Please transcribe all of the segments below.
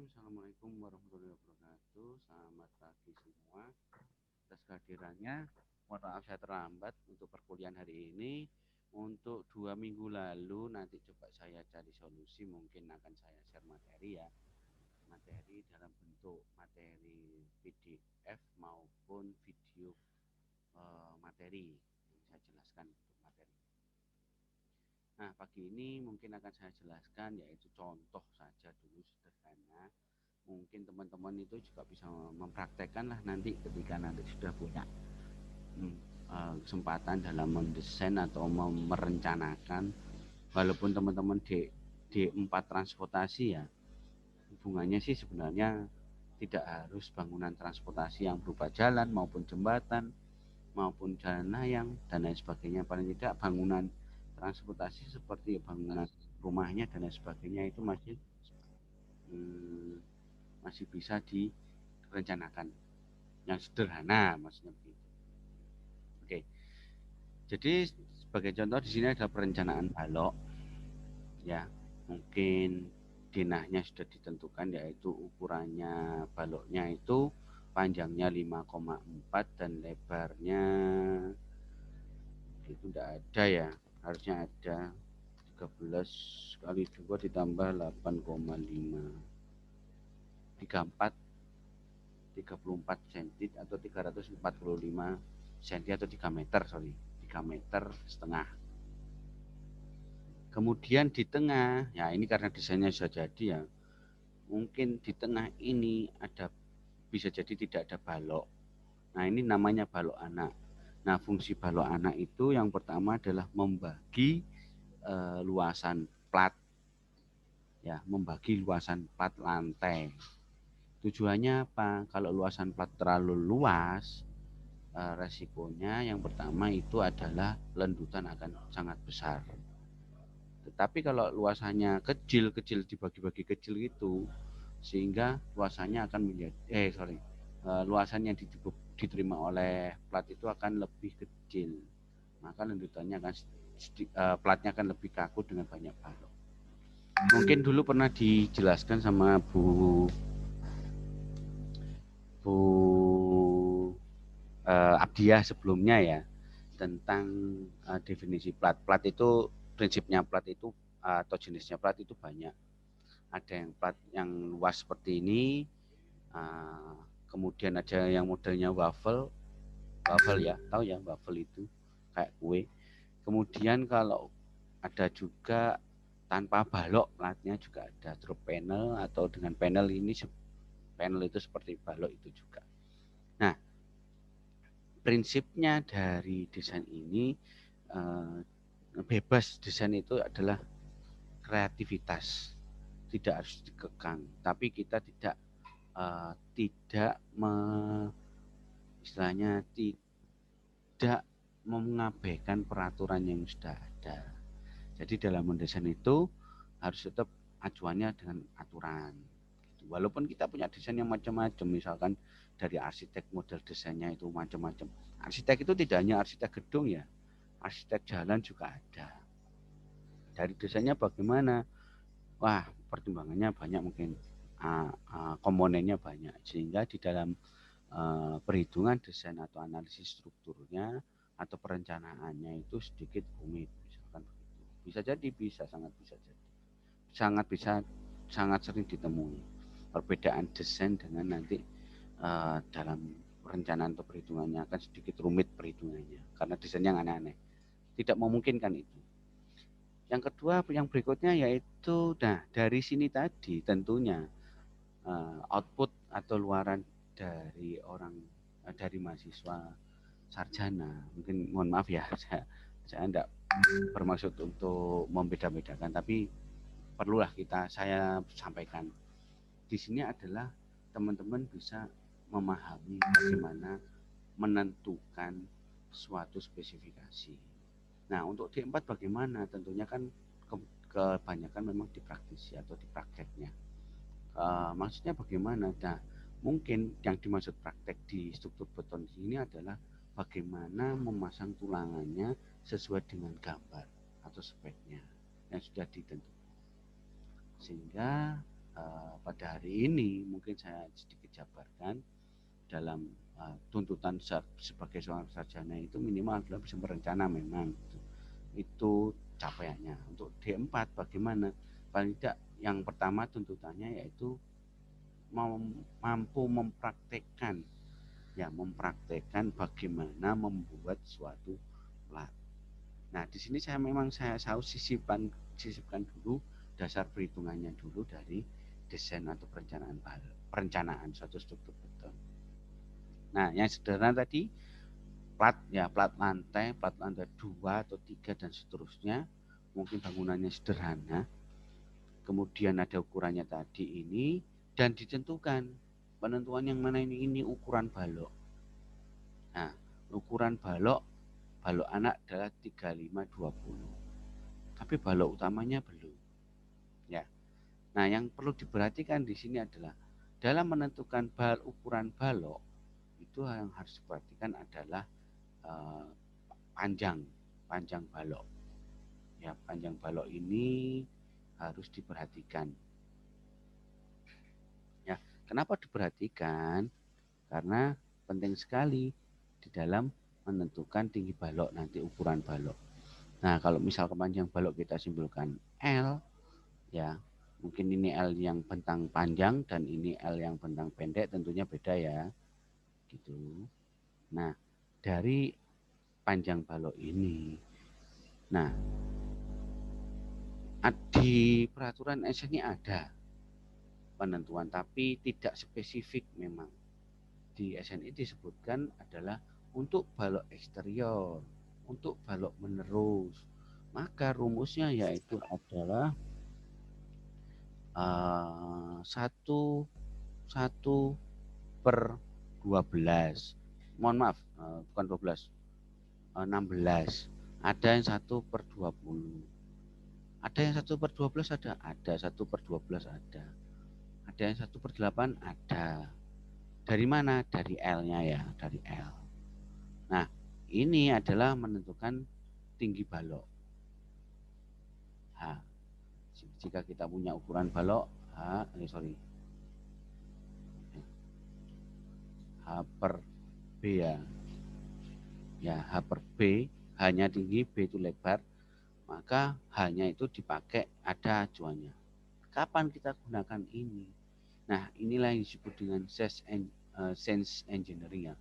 Assalamualaikum warahmatullahi wabarakatuh. Selamat pagi semua. Atas kehadirannya, mohon maaf saya terlambat untuk perkuliahan hari ini. Untuk 2 minggu lalu nanti coba saya cari solusi, mungkin akan saya share materi ya. Materi dalam bentuk materi PDF maupun video materi yang saya jelaskan untuk materi. Nah, pagi ini mungkin akan saya jelaskan yaitu contoh saja dulu sederhana. Mungkin teman-teman itu juga bisa mempraktekkan lah nanti ketika nanti sudah punya kesempatan dalam mendesain atau merencanakan. Walaupun teman-teman D4 transportasi ya, hubungannya sih sebenarnya tidak harus bangunan transportasi yang berupa jalan maupun jembatan maupun jalan layang dan lain sebagainya. Paling tidak bangunan transportasi seperti bangunan rumahnya dan lain sebagainya itu masih bisa direncanakan yang sederhana, maksudnya begitu. Oke, jadi sebagai contoh di sini ada perencanaan balok ya, mungkin denahnya sudah ditentukan yaitu ukurannya baloknya itu panjangnya 5,4 dan lebarnya itu tidak ada ya, harusnya ada 13 kali 2 ditambah 8,5 34 cm atau 345 cm atau 3 meter, 3 meter setengah. Kemudian di tengah, ya ini karena desainnya sudah jadi ya, mungkin di tengah ini bisa jadi tidak ada balok. Nah, ini namanya balok anak. Nah, fungsi balok anak itu yang pertama adalah membagi luasan plat, ya, membagi luasan plat lantai. Tujuannya apa? Kalau luasan plat terlalu luas, resikonya yang pertama itu adalah lendutan akan sangat besar. Tetapi kalau luasannya kecil dibagi-bagi kecil itu, sehingga luasannya akan menjadi luasan yang diterima oleh plat itu akan lebih kecil, maka lendutannya akan platnya akan lebih kaku dengan banyak balok. Mungkin dulu pernah dijelaskan sama Bu Abdiah sebelumnya ya, tentang definisi plat. Plat itu prinsipnya plat itu atau jenisnya plat itu banyak. Ada yang plat yang luas seperti ini, kemudian ada yang modelnya waffle ya, tahu ya waffle itu kayak kue. Kemudian kalau ada juga tanpa balok platnya juga ada drop panel atau dengan panel ini, panel itu seperti balok itu juga. Nah, prinsipnya dari desain ini bebas. Desain itu adalah kreativitas, tidak harus dikekang, tapi kita istilahnya tidak mengabaikan peraturan yang sudah ada. Jadi dalam mendesain itu harus tetap acuannya dengan aturan. Walaupun kita punya desain yang macam-macam, misalkan dari arsitek model desainnya itu macam-macam. Arsitek itu tidak hanya arsitek gedung ya, arsitek jalan juga ada. Dari desainnya bagaimana? Wah, pertimbangannya banyak, mungkin komponennya banyak, sehingga di dalam perhitungan desain atau analisis strukturnya atau perencanaannya itu sedikit rumit, misalkan begitu. Bisa jadi, sangat sering ditemui perbedaan desain dengan nanti dalam perencanaan atau perhitungannya akan sedikit rumit perhitungannya karena desainnya yang aneh-aneh, tidak memungkinkan itu. Yang kedua, yang berikutnya yaitu, nah dari sini tadi tentunya output atau luaran dari mahasiswa sarjana, mungkin mohon maaf ya, saya tidak bermaksud untuk membeda-bedakan, tapi perlulah saya sampaikan di sini adalah teman-teman bisa memahami bagaimana menentukan suatu spesifikasi. Nah, untuk D4 bagaimana? Tentunya kan kebanyakan memang di praktisi atau di prakteknya. Maksudnya bagaimana? Nah, mungkin yang dimaksud praktek di struktur beton ini adalah bagaimana memasang tulangannya sesuai dengan gambar atau speknya yang sudah ditentukan. Sehingga pada hari ini mungkin saya sedikit jabarkan dalam tuntutan sebagai seorang sarjana itu minimal adalah bisa berencana memang itu capaiannya. Untuk D4 bagaimana? Paling tidak yang pertama tuntutannya yaitu mampu mempraktekkan bagaimana membuat suatu plat. Nah, di sini saya harus sisipkan dulu dasar perhitungannya dulu dari desain atau perencanaan suatu struktur beton. Nah, yang sederhana tadi plat lantai 2 atau 3 dan seterusnya. Mungkin bangunannya sederhana. Kemudian ada ukurannya tadi ini dan ditentukan penentuan yang mana ini ukuran balok. Nah, ukuran balok anak adalah 3520. Tapi balok utamanya belum. Ya. Nah, yang perlu diperhatikan di sini adalah dalam menentukan ukuran balok itu yang harus diperhatikan adalah panjang balok. Ya, panjang balok ini harus diperhatikan. Ya, kenapa diperhatikan? Karena penting sekali di dalam menentukan tinggi balok nanti ukuran balok. Nah, kalau misal panjang balok kita simpulkan L, ya mungkin ini L yang bentang panjang dan ini L yang bentang pendek, tentunya beda ya, gitu. Nah, dari panjang balok ini, nah di peraturan SN ini ada penentuan, tapi tidak spesifik memang. Di SNI disebutkan adalah untuk balok eksterior, untuk balok menerus. Maka rumusnya yaitu adalah 1 per 12. Mohon maaf, bukan 12, 16. Ada yang 1 per 20. Ada yang 1 per 12 ada 1 per 12 ada. Ada yang 1 per 8 ada. Dari mana? Dari L-nya ya, dari L. Nah, ini adalah menentukan tinggi balok. H. Jika kita punya ukuran balok H per B ya. Ya, H per B, H-nya tinggi, B itu lebar, maka H-nya itu dipakai ada acuannya. Kapan kita gunakan ini? Nah, inilah yang disebut dengan sense engineering ya,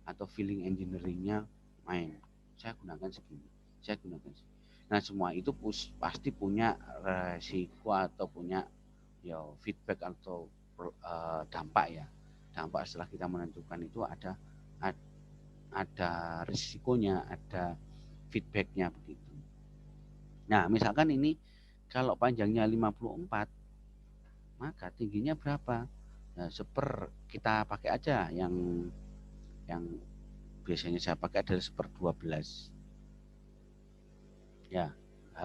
atau feeling engineeringnya main. Saya gunakan segini, saya gunakan segini. Nah, semua itu pasti punya resiko atau punya ya feedback atau dampak ya. Dampak setelah kita menentukan itu ada risikonya, ada feedbacknya begitu. Nah, misalkan ini kalau panjangnya 54, maka tingginya berapa? Nah, kita pakai aja yang biasanya saya pakai adalah 1/12. Ya, H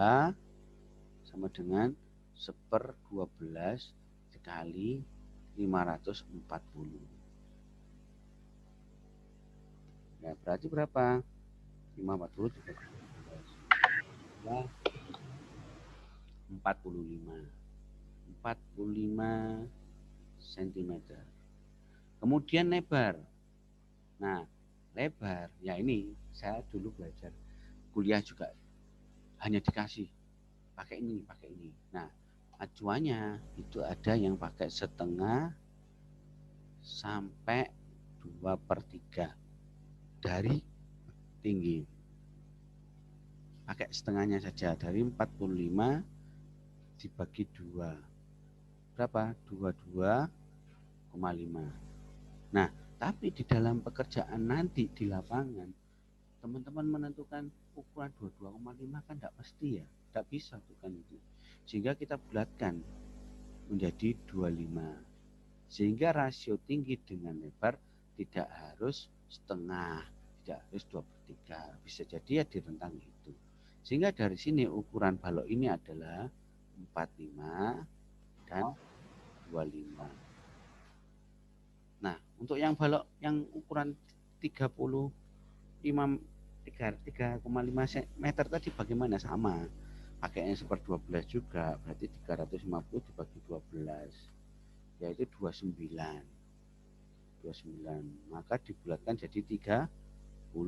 sama dengan 1/12 dikali 540. Ya, berarti berapa? 540 dikali 12. 45 cm. Kemudian lebar. Nah, lebar ya ini saya dulu belajar kuliah juga hanya dikasih pakai ini. Nah, acuannya itu ada yang pakai setengah sampai 2/3 dari tinggi. Pakai setengahnya saja, dari 45 dibagi 2. Berapa? 22,5. Nah, tapi di dalam pekerjaan nanti di lapangan, teman-teman menentukan ukuran 22,5 kan tidak pasti ya, tidak bisa tuh kan itu. Sehingga kita bulatkan menjadi 25. Sehingga rasio tinggi dengan lebar tidak harus setengah, tidak harus 2/3, bisa jadi ya di rentang itu. Sehingga dari sini ukuran balok ini adalah 45 dan 25. Nah, untuk yang balok yang ukuran 3,5 meter tadi bagaimana? Sama. Pakainya 1/12 juga, berarti 350 dibagi 12. yaitu 29. Maka dibulatkan jadi 30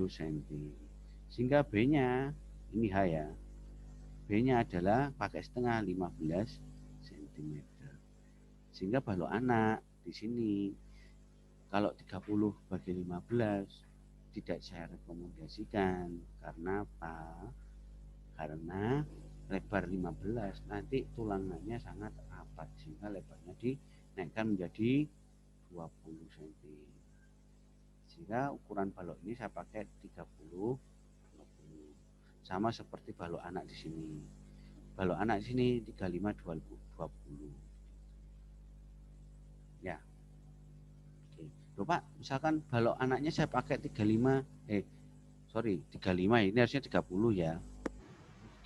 cm. Sehingga B-nya, ini H ya, B-nya adalah pakai setengah 15 cm. Sehingga balok anak di sini kalau 30 bagi 15 tidak saya rekomendasikan. Karena apa? Karena lebar 15 nanti tulangannya sangat rapat sehingga lebarnya dinaikkan menjadi 20 cm. Sehingga ukuran balok ini saya pakai 30 20. Sama seperti balok anak di sini. Balok anak di sini 35 20. Ya. Oke. Loh Pak, misalkan balok anaknya saya pakai 35 35 ini harusnya 30 ya.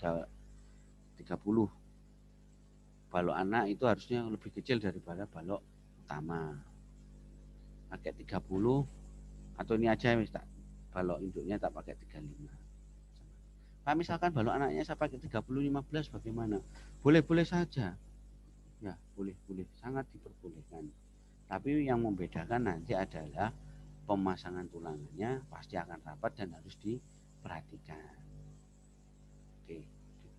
30. Balok anak itu harusnya lebih kecil daripada balok utama. Pakai 30 atau ini aja balok induknya tak pakai 35. Pak, misalkan balok anaknya saya pakai 30-15 bagaimana? Boleh-boleh saja. Ya, boleh-boleh, sangat diperbolehkan. Tapi yang membedakan nanti adalah pemasangan tulangannya pasti akan rapat dan harus diperhatikan. Oke, gitu.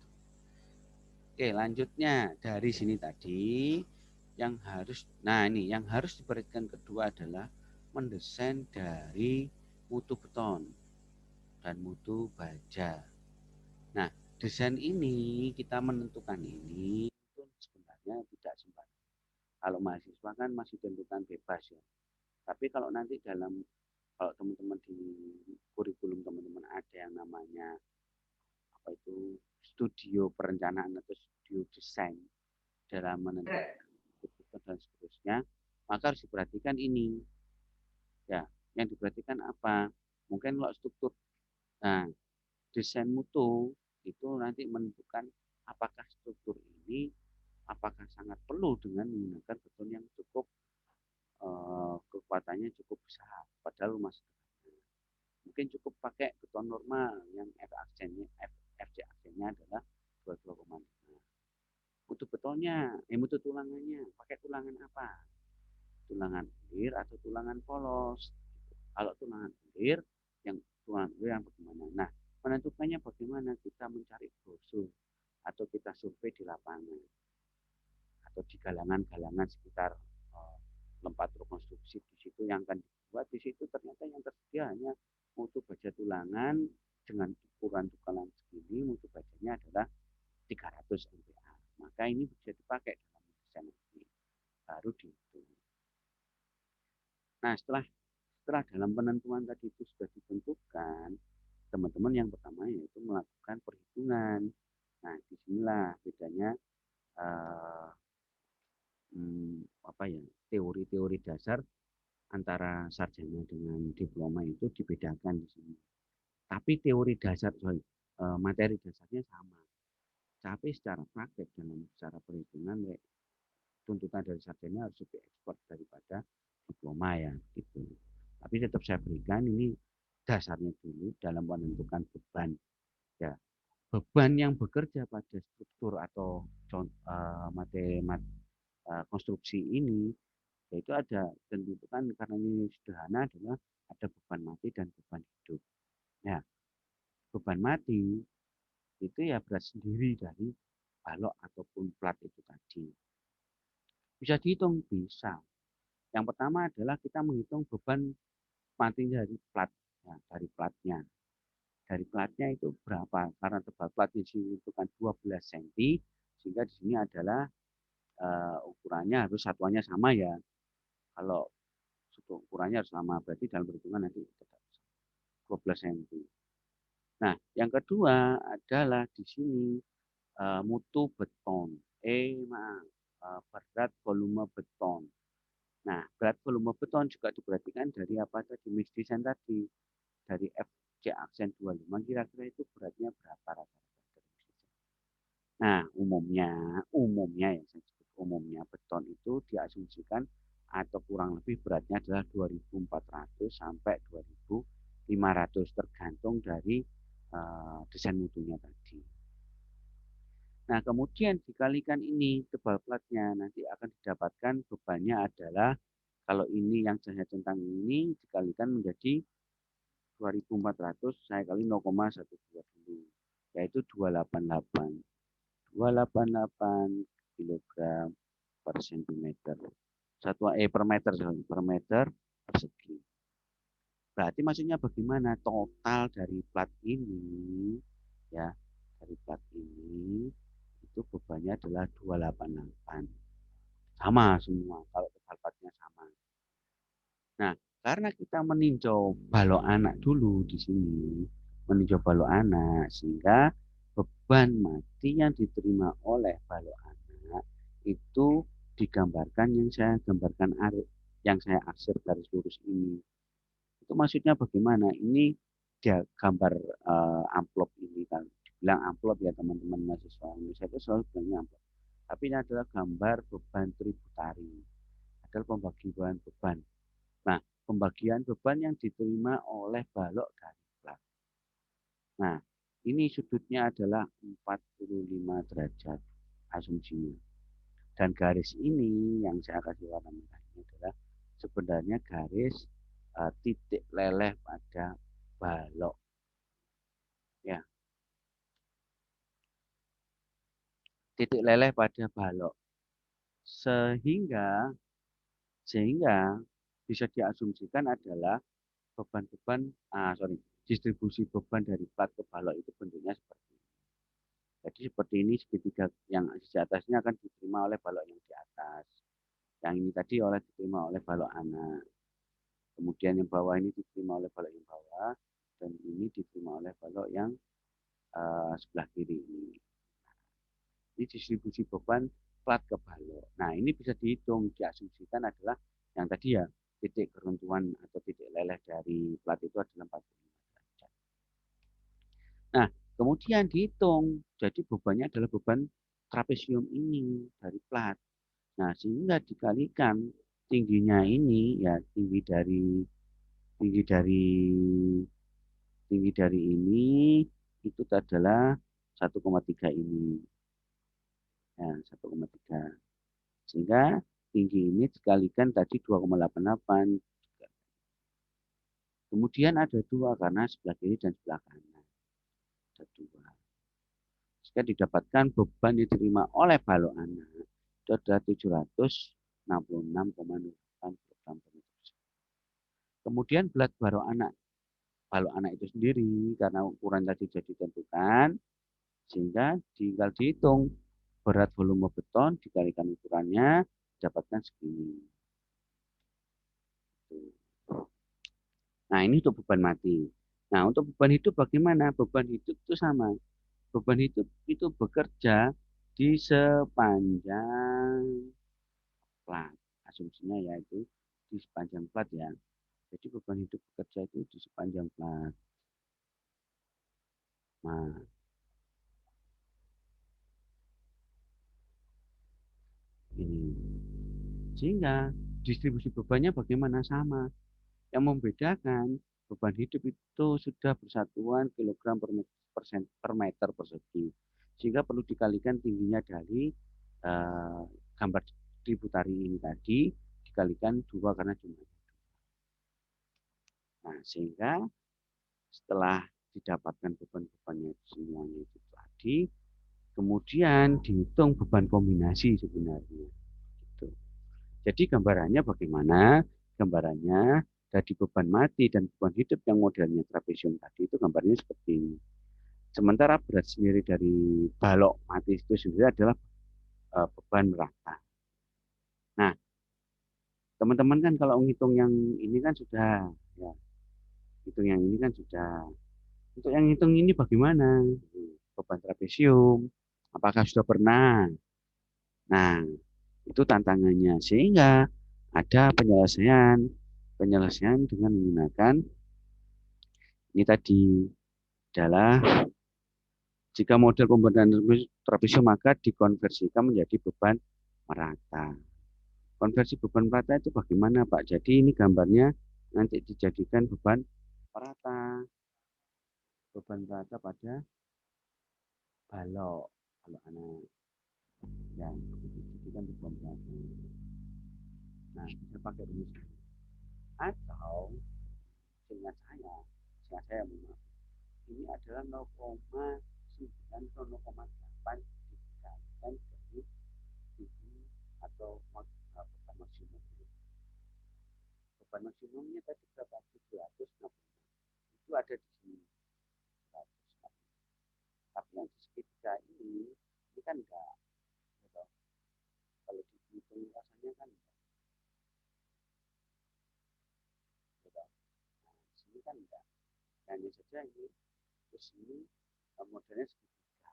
Oke, lanjutnya dari sini tadi yang harus diperhatikan kedua adalah mendesain dari mutu beton dan mutu baja. Nah, desain ini kita menentukan ini itu sebenarnya tidak sembarangan. Kalau mahasiswa kan masih tentukan bebas ya. Tapi kalau nanti kalau teman-teman di kurikulum teman-teman ada yang namanya apa itu studio perencanaan atau studio desain dalam menentukan dan seterusnya, maka harus diperhatikan ini. Ya, yang diperhatikan apa? Mungkin kalau struktur, nah desain mutu itu nanti menentukan apakah struktur ini apakah sangat perlu dengan menggunakan beton yang cukup kekuatannya cukup besar, padahal rumah sederhana. Mungkin cukup pakai beton normal yang FC aksennya adalah 22,5. Mutu betonnya, mutu tulangannya, pakai tulangan apa? Tulangan alir atau tulangan polos. Kalau tulangan alir, tulangan alir yang bagaimana? Nah, menentukannya bagaimana? Kita mencari brosur atau kita survei di lapangan atau di galangan-galangan sekitar tempat rekonstruksi di situ yang akan dibuat. Di situ ternyata yang tersedia hanya mutu baja tulangan dengan ukuran tulangan segini, mutu bajanya adalah 300 MPa. Maka ini bisa dipakai dalam desain ini. Baru dihitung. Nah, setelah dalam penentuan tadi itu sudah ditentukan, teman-teman yang pertama yaitu melakukan perhitungan. Nah, disinilah bedanya apa ya, teori-teori dasar antara sarjana dengan diploma itu dibedakan di sini. Tapi teori dasar, materi dasarnya sama. Tapi secara praktek dalam secara perhitungan, tuntutan dari sarjana harus lebih ekspor daripada diploma ya, gitu. Tapi tetap saya berikan ini dasarnya dulu dalam menentukan beban. Ya, beban yang bekerja pada struktur atau materi konstruksi ini yaitu ada tentukan karena ini sederhana adalah ada beban mati dan beban hidup. Nah, beban mati itu ya berat sendiri dari balok ataupun plat itu tadi. Bisa dihitung? Bisa. Yang pertama adalah kita menghitung beban mati dari plat, ya, dari platnya. Dari platnya itu berapa? Karena tebal platnya ditentukan 12 cm, sehingga di sini adalah ukurannya harus satuannya sama ya. Kalau ukurannya harus sama, berarti dalam perhitungan nanti tetap 12 cm. Nah, yang kedua adalah di sini mutu beton. Berat volume beton. Nah, berat volume beton juga diperhatikan dari apa tadi, mix design tadi. Dari FC aksen 25 kira-kira itu beratnya berapa rata-rata. Nah, umumnya yang saya sebut umumnya beton itu diasumsikan atau kurang lebih beratnya adalah 2.400 sampai 2.500 tergantung dari desain mutunya tadi. Nah, kemudian dikalikan ini tebal platnya, nanti akan didapatkan bebannya adalah kalau ini yang saya centang ini dikalikan menjadi 2.400 saya kali 0,120 yaitu 288. 288 kilogram per sentimeter. Per meter, per meter persegi. Berarti maksudnya bagaimana total dari plat ini ya, dari plat ini itu bebannya adalah 288. Sama semua kalau tebal platnya sama. Nah, karena kita meninjau balok anak dulu di sini, meninjau balok anak, sehingga beban mati yang diterima oleh balok anak itu digambarkan yang saya gambarkan yang saya arsir garis lurus ini. Itu maksudnya bagaimana? Ini dia gambar amplop ini kan. Dibilang amplop ya teman-teman mahasiswa Indonesia itu selalu bilangnya amplop. Tapi ini adalah gambar beban tributari. Adalah pembagian beban. Nah, pembagian beban yang diterima oleh balok dari plat. Nah, ini sudutnya adalah 45 derajat asumsinya. Dan garis ini yang saya kasih warna merah ini adalah sebenarnya garis titik leleh pada balok. Ya, titik leleh pada balok. Sehingga sehingga bisa diasumsikan adalah beban-beban distribusi beban dari plat ke balok itu bentuknya seperti ini. Jadi seperti ini segitiga yang di atasnya akan diterima oleh balok yang di atas. Yang ini tadi diterima oleh balok anak. Kemudian yang bawah ini diterima oleh balok yang bawah dan ini diterima oleh balok yang sebelah kiri ini. Ini distribusi beban plat ke balok. Nah, ini bisa dihitung, diasumsikan adalah yang tadi ya, titik keruntuhan atau titik leleh dari plat itu adalah 45 derajat. Nah, kemudian dihitung, jadi bebannya adalah beban trapesium ini dari plat. Nah, sehingga dikalikan tingginya ini ya tinggi dari tinggi dari ini itu adalah 1,3 ini. Ya, 1,3. Sehingga tinggi ini dikalikan tadi 2,88. Kemudian ada dua karena sebelah kiri dan sebelah kanan. Ada dua. Jika didapatkan beban yang diterima oleh balok anak itu adalah 766,08 kg per meter. Kemudian berat balok anak itu sendiri karena ukuran tadi sudah ditentukan sehingga tinggal dihitung berat volume beton dikalikan ukurannya dapatkan segini. Nah, ini untuk beban mati. Nah, untuk beban hidup bagaimana? Beban hidup itu sama. Beban hidup itu bekerja di sepanjang plat. Asumsinya yaitu di sepanjang plat ya. Jadi beban hidup bekerja itu di sepanjang plat. Nah, ini. Sehingga distribusi bebannya bagaimana sama. Yang membedakan beban hidup itu sudah bersatuan kilogram per meter persegi. Sehingga perlu dikalikan tingginya dari gambar tributari ini tadi dikalikan 2 karena jumlahnya. Nah, sehingga setelah didapatkan beban-bebannya semuanya itu tadi, kemudian dihitung beban kombinasi sebenarnya. Gitu. Jadi gambarannya bagaimana? Gambarannya dari beban mati dan beban hidup yang modelnya trapesium tadi itu gambarnya seperti ini. Sementara berat sendiri dari balok mati itu sendiri adalah beban merata. Nah, teman-teman kan kalau ngitung yang ini kan sudah, ya, hitung yang ini kan sudah. Untuk yang hitung ini bagaimana? Beban trapesium, apakah sudah pernah? Nah, itu tantangannya. Sehingga ada penyelesaian dengan menggunakan ini tadi adalah jika model komponen trapesium maka dikonversikan menjadi beban merata. Konversi beban merata itu bagaimana Pak? Jadi ini gambarnya nanti dijadikan beban merata pada balok. balok anak. Ya, itu kan beban berat. Nah, bisa pakai rumus ini. Atau seingat saya memang ini adalah 0,9 atau 0,8 dikalikan dari tinggi atau beban maksimum. Beban maksimumnya tadi berapa? 760. Itu ada di sini. 760. Tapi yang di segitiga ini kan enggak. Gitu. Kalau dihitung rasanya kan enggak. Gitu. Nah, di sini kan enggak. Hanya saja ini terus ini modelnya segitiga.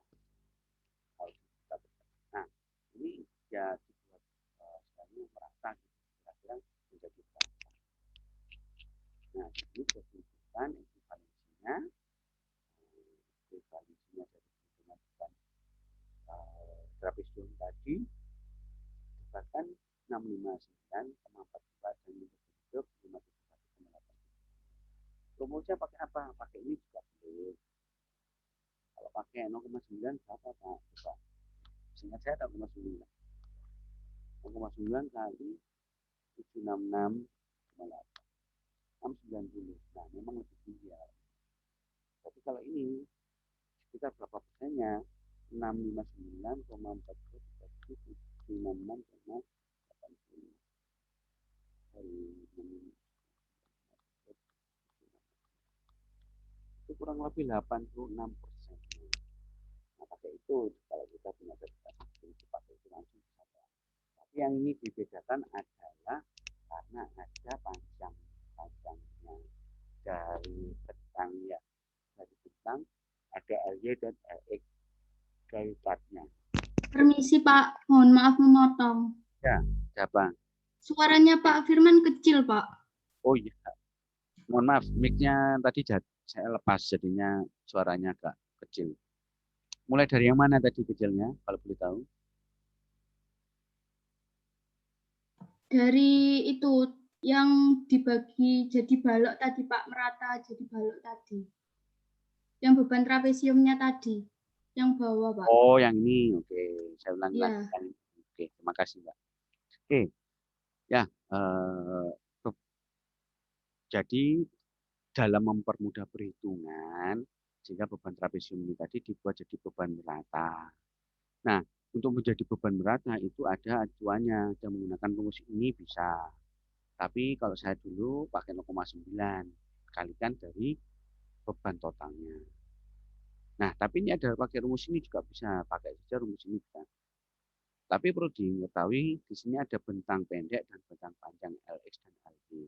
Kalau kita nah, ini ya dibuat istilahnya merata gitu. Kira-kira menjadi berapa. Nah, ini sudah ditunjukkan ekivalensinya. Ekivalensinya dari perhitungan beban trapesium tadi bahkan 659,42 dan hidup 571,8. Rumusnya pakai apa? Pakai ini juga boleh. Kalau pakai 0,9 berapa Pak? Coba. Seingat saya 0,9. 0,9 kali 766,8. 690. Nah, memang lebih tinggi ya. Tapi kalau ini sekitar berapa persennya? 659,40 dibagi 766,80. Itu kurang lebih 86%. Nah, pakai itu kalau kita punya sertifikasi itu pakai itu langsung bisa. Tapi yang ini dibedakan adalah karena ada panjangnya dari bentang ya, dari bentang ada LY dan LX garis platnya. Permisi Pak, mohon maaf memotong. Ya, siapa? Suaranya Pak Firman kecil Pak. Oh iya, mohon maaf, mic-nya tadi saya lepas jadinya suaranya agak kecil. Mulai dari yang mana tadi kecilnya, kalau boleh tahu? Dari itu yang dibagi jadi balok tadi Pak, merata jadi balok tadi. Yang beban trapesiumnya tadi, yang bawah Pak. Oh, yang ini, oke. Saya ulangi lagi. Ya. Oke, terima kasih Mbak. Oke, ya. Eh, jadi dalam mempermudah perhitungan, sehingga beban trapesium ini tadi dibuat jadi beban merata. Nah, untuk menjadi beban merata itu ada acuannya. Dan menggunakan rumus ini bisa. Tapi kalau saya dulu pakai 0,9 kalikan dari beban totalnya. Nah, tapi ini ada pakai rumus ini juga bisa, pakai saja rumus ini bisa. Tapi perlu diketahui di sini ada bentang pendek dan bentang panjang LX dan LY.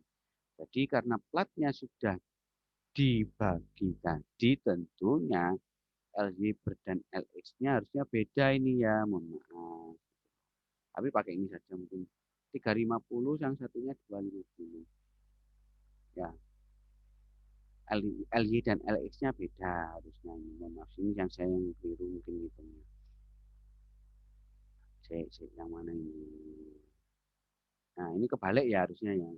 Jadi karena platnya sudah dibagi tadi, tentunya LY dan LX-nya harusnya beda ini ya, mohon maaf. Tapi pakai ini saja mungkin 350, yang satunya 250. Ya, LY dan LX-nya beda harusnya. Mohon maaf, ini yang saya yang keliru mungkin hitungnya. Yang mana ini? Nah, ini kebalik ya harusnya ya.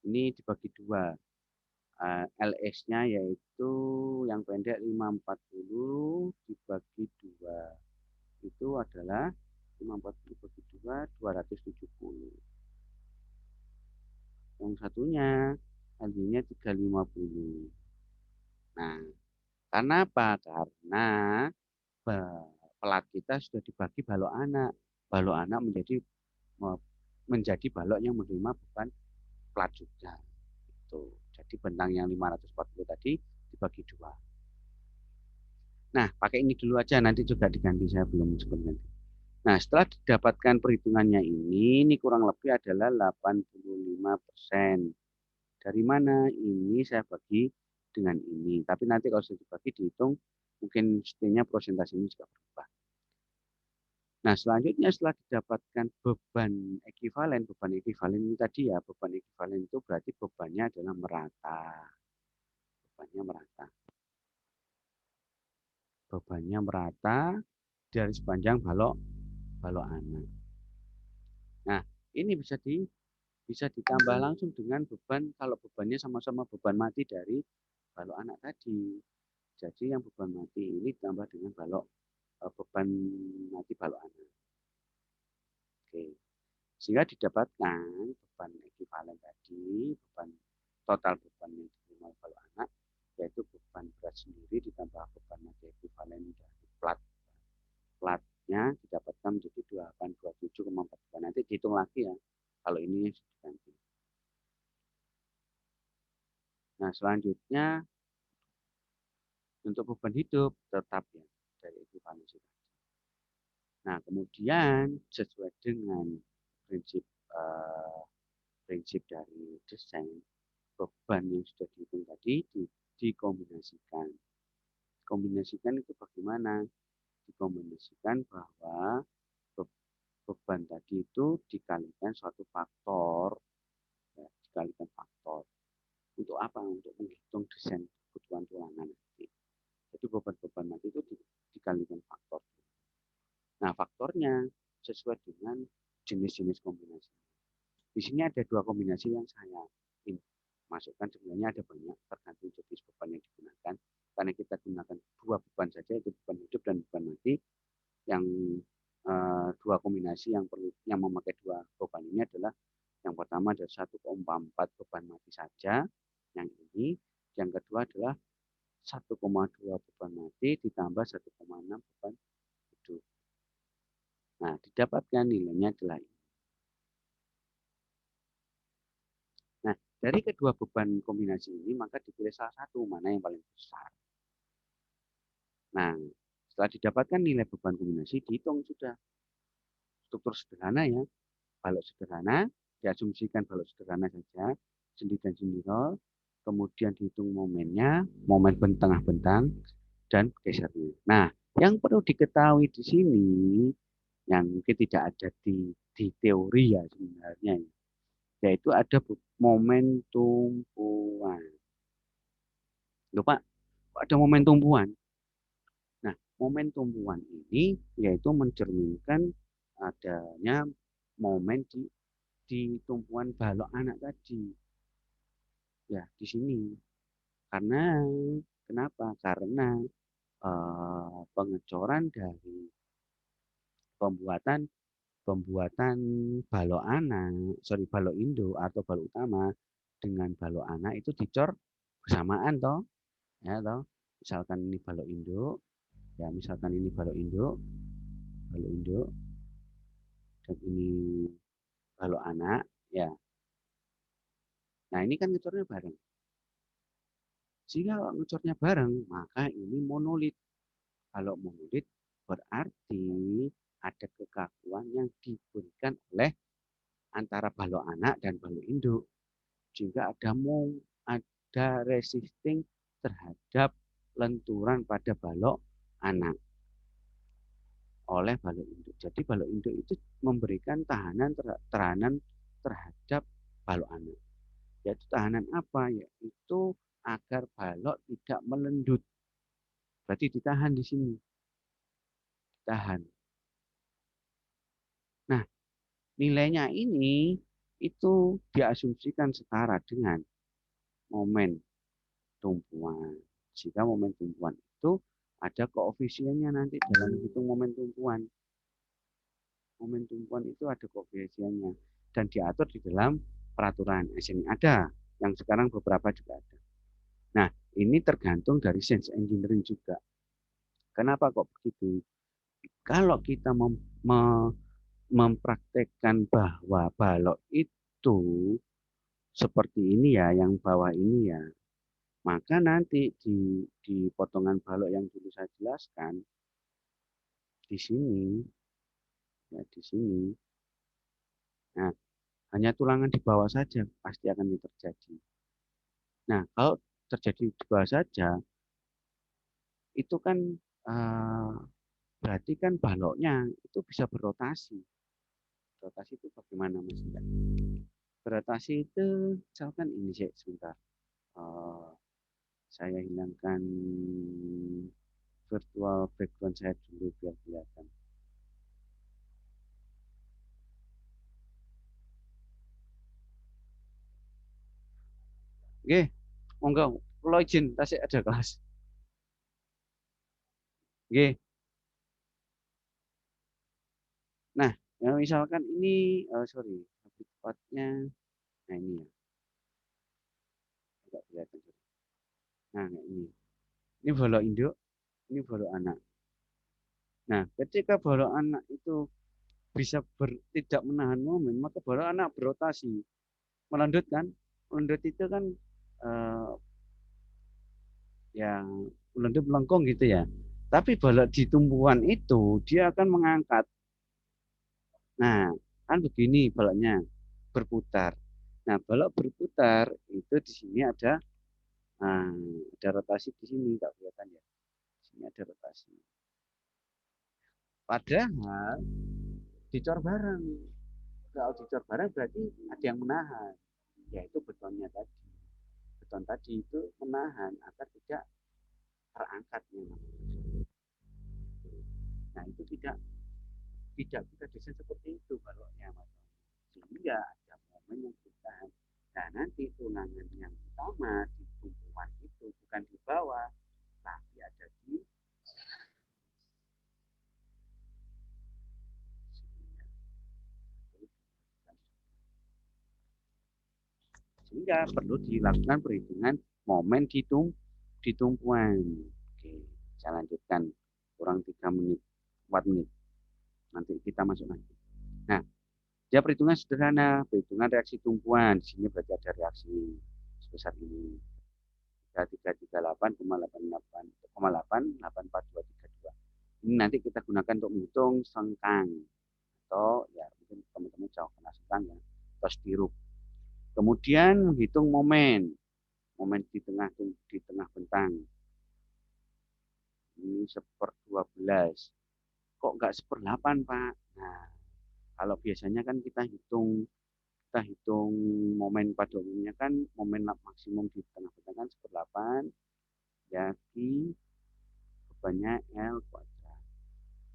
Ini dibagi dua. LX-nya yaitu yang pendek 540 dibagi 2. Itu adalah 540 bagi 2, 270. Yang satunya LY-nya 350. Nah, karena apa? Karena pelat kita sudah dibagi balok anak. Balok anak menjadi balok yang menerima beban plat juga. Itu. Jadi bentang yang 540 tadi dibagi 2. Nah, pakai ini dulu aja, nanti juga diganti, saya belum sebut nanti. Nah, setelah didapatkan perhitungannya ini kurang lebih adalah 85%. Dari mana? Ini saya bagi dengan ini. Tapi nanti kalau sudah dibagi dihitung, mungkin setidaknya prosentasinya juga berubah. Nah, selanjutnya setelah didapatkan beban ekivalen ini tadi ya, beban ekivalen itu berarti bebannya adalah merata. Bebannya merata. Bebannya merata dari sepanjang balok anak. Nah, ini bisa ditambah langsung dengan beban kalau bebannya sama-sama beban mati dari balok anak tadi. Jadi yang beban mati ini ditambah dengan balok beban mati balok anak. Oke. Sehingga didapatkan beban ekuivalen tadi, beban total beban yang diterima balok anak, yaitu beban berat sendiri ditambah beban mati ekuivalen dari platnya didapatkan menjadi 2827,42. Nanti dihitung lagi ya, kalau ini diganti. Nah, selanjutnya untuk beban hidup tetap ya dari ekuivalensi. Nah, kemudian sesuai dengan prinsip prinsip dari desain, beban yang sudah dihitung tadi dikombinasikan. Kombinasikan itu bagaimana? Dikombinasikan bahwa beban tadi itu dikalikan suatu faktor, ya, dikalikan faktor. Untuk apa? Untuk menghitung desain kebutuhan tulangan nanti. Jadi beban-beban nanti itu dikalikan faktor. Nah, faktornya sesuai dengan jenis-jenis kombinasi. Di sini ada dua kombinasi yang saya masukkan, sebenarnya ada banyak tergantung jenis beban yang digunakan. Karena kita gunakan dua beban saja, itu beban hidup dan beban mati. Yang dua kombinasi yang memakai dua beban ini adalah yang pertama ada 1,4 beban mati saja, yang ini. Yang kedua adalah 1,2 beban mati ditambah 1,6 beban hidup. Nah, didapatkan nilainya adalah ini. Nah, dari kedua beban kombinasi ini, maka dipilih salah satu, mana yang paling besar. Nah, setelah didapatkan nilai beban kombinasi, dihitung sudah. Struktur sederhana ya, balok sederhana, diasumsikan balok sederhana saja, sendi dan sendi roll, kemudian dihitung momennya, momen tengah-bentang, dan gesernya. Nah, yang perlu diketahui di sini, yang mungkin tidak ada di teori ya sebenarnya, yaitu ada momen tumpuan. Loh Pak, ada momen tumpuan. Nah, momen tumpuan ini yaitu mencerminkan adanya momen di tumpuan balok anak tadi. Ya, di sini. Karena kenapa? Karena pengecoran dari pembuatan balok anak, balok induk atau balok utama dengan balok anak itu dicor bersamaan toh, ya toh. Misalkan ini balok induk, ya misalkan ini balok induk, dan ini balok anak, ya. Nah ini kan ngecornya bareng. Jika ngecornya bareng, maka ini monolit. Kalau monolit berarti ada kekakuan yang diberikan oleh antara balok anak dan balok induk. Jika ada resisting terhadap lenturan pada balok anak oleh balok induk. Jadi balok induk itu memberikan tahanan terhadap balok anak. Yaitu tahanan apa? Yaitu agar balok tidak melendut. Berarti ditahan di sini. Tahan. Nah, nilainya ini itu diasumsikan setara dengan momen tumpuan. Jika momen tumpuan itu ada koefisiennya nanti dalam hitung momen tumpuan. Momen tumpuan itu ada koefisiennya dan diatur di dalam peraturan SNI ada, yang sekarang beberapa juga ada. Nah, ini tergantung dari sense engineering juga. Kenapa kok begitu? Kalau kita mempraktekkan bahwa balok itu seperti ini ya, yang bawah ini ya, maka nanti di potongan balok yang dulu saya jelaskan di sini, ya di sini, nah hanya tulangan di bawah saja pasti akan terjadi. Nah kalau terjadi di bawah saja, itu kan berarti kan baloknya itu bisa berotasi. Rotasi itu bagaimana Mas? Berotasi itu misalkan ini sih sebentar. Saya hilangkan virtual background saya dulu biar kelihatan. Oke, monggo kula izin tasik ada kelas. Oke. Nah, ya misalkan ini, sorry, lebih tepatnya, nah ini ya, agak kelihatan. Nah, ini balok induk, ini balok anak. Nah, ketika balok anak itu bisa tidak menahan momen, maka balok anak berotasi, melendut kan? Melendut itu kan eh, yang melendut melengkung gitu ya. Tapi balok di tumpuan itu dia akan mengangkat. Nah, kan begini baloknya berputar. Nah, balok berputar itu di sini ada rotasi di sini, tak kelihatan ya. Di sini ada rotasi. Padahal dicor bareng. Kalau dicor bareng berarti ada yang menahan, yaitu betonnya tadi. Beton tadi itu menahan agar tidak terangkat memang. Nah, itu tidak bisa desain seperti itu baloknya, Mas. Sehingga ada momen yang bertahan. Nah, nanti tulangan yang utama di tumpuan itu bukan di bawah, tapi ada di sehingga perlu dilakukan perhitungan momen di tumpuan. Oke, saya lanjutkan kurang 3 menit, 4 menit. Nanti kita masuk lagi. Nah, dia perhitungan sederhana, perhitungan reaksi tumpuan. Di sini berarti ada reaksi sebesar ini. 3388,88,84232. Ini nanti kita gunakan untuk menghitung sengkang atau ya mungkin teman-teman jauh kena sengkang ya atau stiruk. Kemudian menghitung momen di tengah bentang. Ini 1/12. Kok nggak 1/8, Pak? Nah, kalau biasanya kan kita hitung momen pada umumnya kan momen maksimum di tengah bentang kan 1/8 ya bebannya L kuadrat.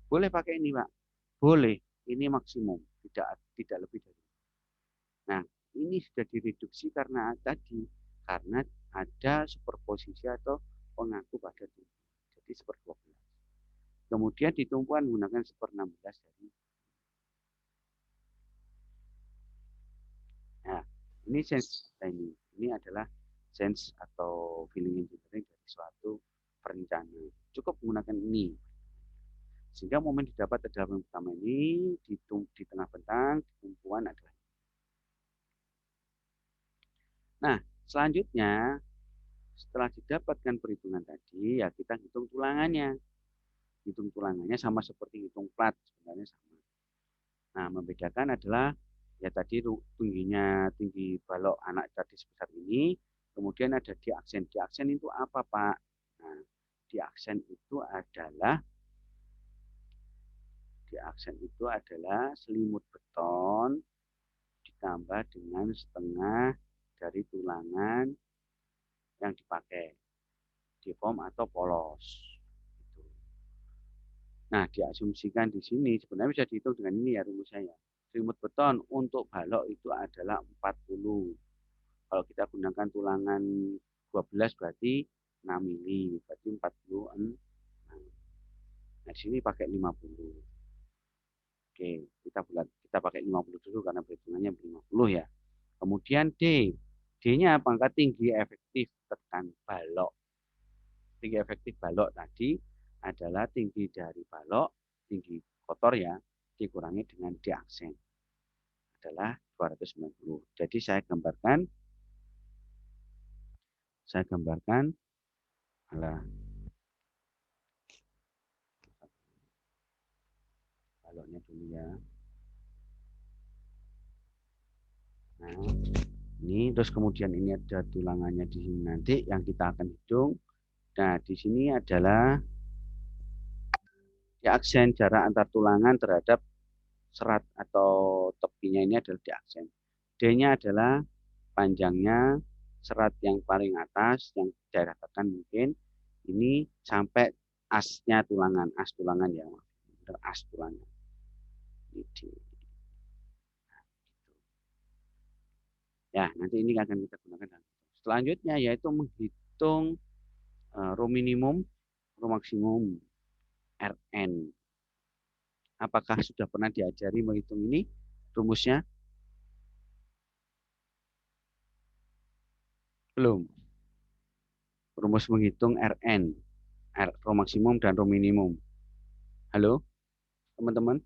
Boleh pakai ini, Pak. Boleh. Ini maksimum, tidak lebih dari. Nah, ini sudah direduksi karena ada superposisi atau pengaku pada tumpuan. Jadi 1/12. Kemudian di tumpuan menggunakan 1/16 dari. Nah, ini sense ini adalah sense atau feeling engineering dari suatu perencanaan. Cukup menggunakan ini. Sehingga momen didapat adalah yang pertama ini di tengah bentang, di tumpuan adalah. Nah, selanjutnya setelah didapatkan perhitungan tadi, ya kita hitung tulangannya. Hitung tulangannya sama seperti hitung plat, sebenarnya sama. Nah, membedakan adalah ya tadi tinggi balok anak tadi sebesar ini, kemudian ada diaksen. Diaksen itu apa, Pak? Nah, diaksen itu adalah selimut beton ditambah dengan setengah dari tulangan yang dipakai, dipom atau polos. Nah, diasumsikan di sini sebenarnya bisa dihitung dengan ini ya rumusnya ya. Selimut beton untuk balok itu adalah 40. Kalau kita gunakan tulangan 12 berarti 6 mili, berarti 40. Nah, di sini pakai 50. Oke, kita pakai 50 dulu karena perhitungannya 50 ya. Kemudian D. D-nya apa? Angka tinggi efektif tekan balok. Tinggi efektif balok tadi adalah tinggi dari balok, tinggi kotor ya, dikurangi dengan diaksen adalah 290. Jadi saya gambarkan alah baloknya dulu ya. Nah, ini terus kemudian ini ada tulangannya di sini nanti yang kita akan hitung. Nah, di sini adalah diaksen jarak antar tulangan terhadap serat atau tepinya ini adalah diaksen. D-nya adalah panjangnya serat yang paling atas, yang daerah tekan mungkin, ini sampai asnya tulangan, as tulangan ya, as tulangan. Ya, nanti ini akan kita gunakan. Selanjutnya yaitu menghitung rho minimum, rho maksimum, Rn. Apakah sudah pernah diajari menghitung ini rumusnya? Belum. Rumus menghitung Rn, rho maksimum dan rho minimum. Halo, teman-teman?